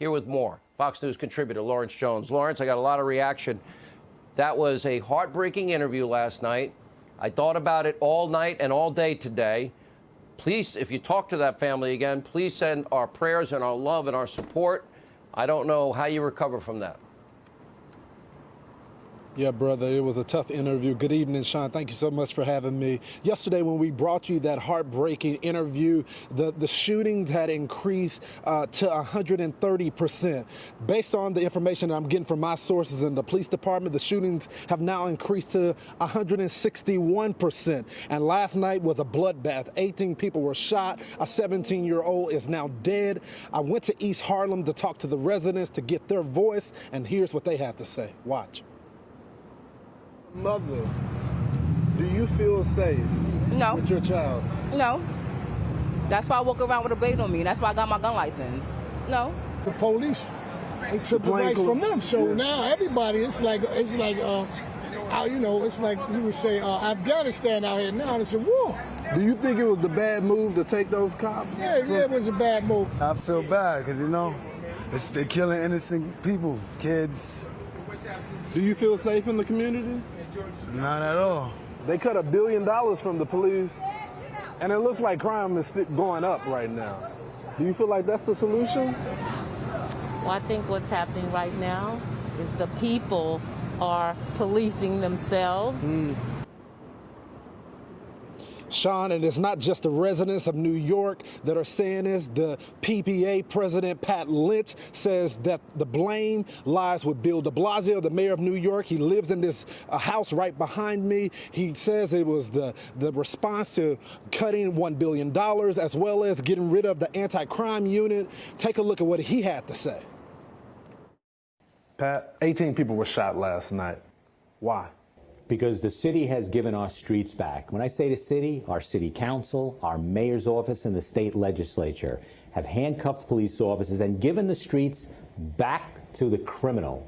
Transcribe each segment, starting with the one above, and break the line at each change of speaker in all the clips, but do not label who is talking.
Here with more, Fox News contributor Lawrence Jones. Lawrence, I got a lot of reaction. That was a heartbreaking interview last night. I thought about it all night and all day today. Please, if you talk to that family again, please send our prayers and our love and our support. I don't know how you recover from that.
Yeah, brother, it was a tough interview. Good evening, Sean. Thank you so much for having me. Yesterday, when we brought you that heartbreaking interview, the shootings had increased to 130%. Based on the information that I'm getting from my sources in the police department, the shootings have now increased to 161%. And last night was a bloodbath. 18 people were shot. A 17-year-old is now dead. I went to East Harlem to talk to the residents to get their voice, and here's what they had to say. Watch. Mother, do you feel safe
No.
with your child?
No. That's why I walk around with a blade on me. That's why I got my gun license. No.
The police, they took the rights from them. So now everybody, it's like you know, it's like you would say Afghanistan out here now. It's a war.
Do you think it was the bad move to take those cops?
Yeah, it was a bad move.
I feel bad because, you know, they're killing innocent people, kids.
Do you feel safe in the community?
Not at all.
They cut $1 billion from the police, and it looks like crime is going up right now. Do you feel like that's the solution?
Well, I think what's happening right now is the people are policing themselves.
Sean, and it's not just the residents of New York that are saying this. The PPA president, Pat Lynch, says that the blame lies with Bill de Blasio, the mayor of New York. He lives in this house right behind me. He says it was the response to cutting $1 billion as well as getting rid of the anti-crime unit. Take a look at what he had to say.
Pat, 18 people were shot last night. Why?
Because the city has given our streets back. When I say the city, our city council, our mayor's office, and the state legislature have handcuffed police officers and given the streets back to the criminal.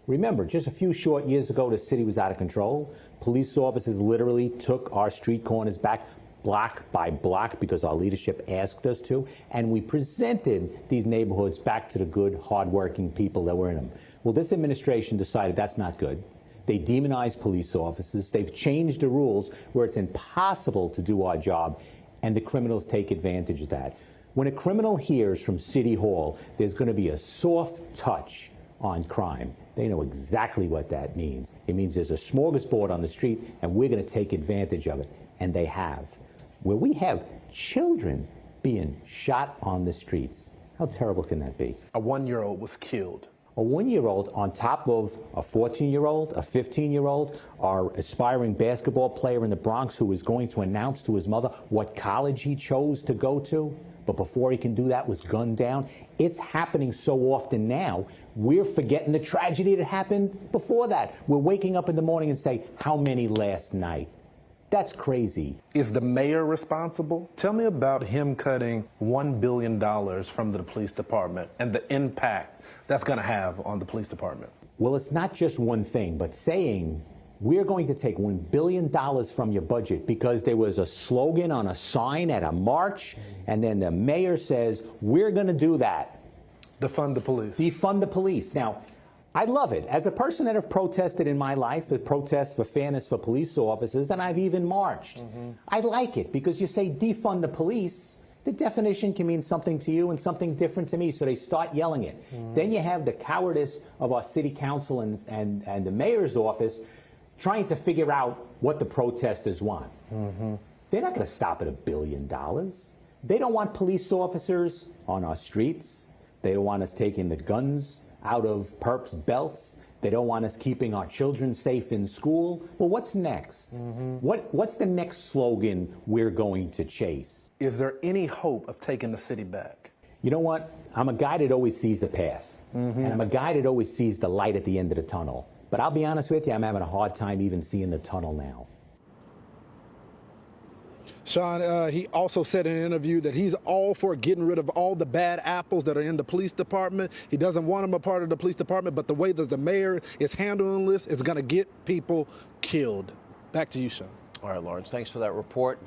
Remember, just a few short years ago, the city was out of control. Police officers literally took our street corners back block by block because our leadership asked us to, and we presented these neighborhoods back to the good, hardworking people that were in them. Well, this administration decided that's not good. They demonize police officers. They've changed the rules where it's impossible to do our job, and the criminals take advantage of that. When a criminal hears from City Hall, there's going to be a soft touch on crime. They know exactly what that means. It means there's a smorgasbord on the street, and we're going to take advantage of it, and they have. Where we have children being shot on the streets, how terrible can that be?
A 1-year-old was killed.
A 1-year-old on top of a 14-year-old, a 15-year-old, our aspiring basketball player in the Bronx who is going to announce to his mother what college he chose to go to, but before he can do that was gunned down. It's happening so often now, we're forgetting the tragedy that happened before that. We're waking up in the morning and say, how many last night? That's crazy.
Is the mayor responsible? Tell me about him cutting $1 billion from the police department and the impact that's going to have on the police department.
Well, it's not just one thing, but saying we're going to take $1 billion from your budget because there was a slogan on a sign at a march, and then the mayor says, we're going to do that.
Defund the police.
Defund the police. Now, I love it. As a person that have protested in my life, the protests for fairness for police officers, and I've even marched. I like it because you say defund the police, the definition can mean something to you and something different to me, so they start yelling it. Then you have the cowardice of our city council and the mayor's office trying to figure out what the protesters want. They're not going to stop at $1 billion. They don't want police officers on our streets. They don't want us taking the guns out of perps' belts. They don't want us keeping our children safe in school. Well, what's next? What's the next slogan we're going to chase?
Is there any hope of taking the city back?
You know what? I'm a guy that always sees a path. And I'm a guy that always sees the light at the end of the tunnel. But I'll be honest with you, I'm having a hard time even seeing the tunnel now.
Sean, he also said in an interview that he's all for getting rid of all the bad apples that are in the police department. He doesn't want them a part of the police department, but the way that the mayor is handling this is going to get people killed. Back to you, Sean.
All right, Lawrence, thanks for that report.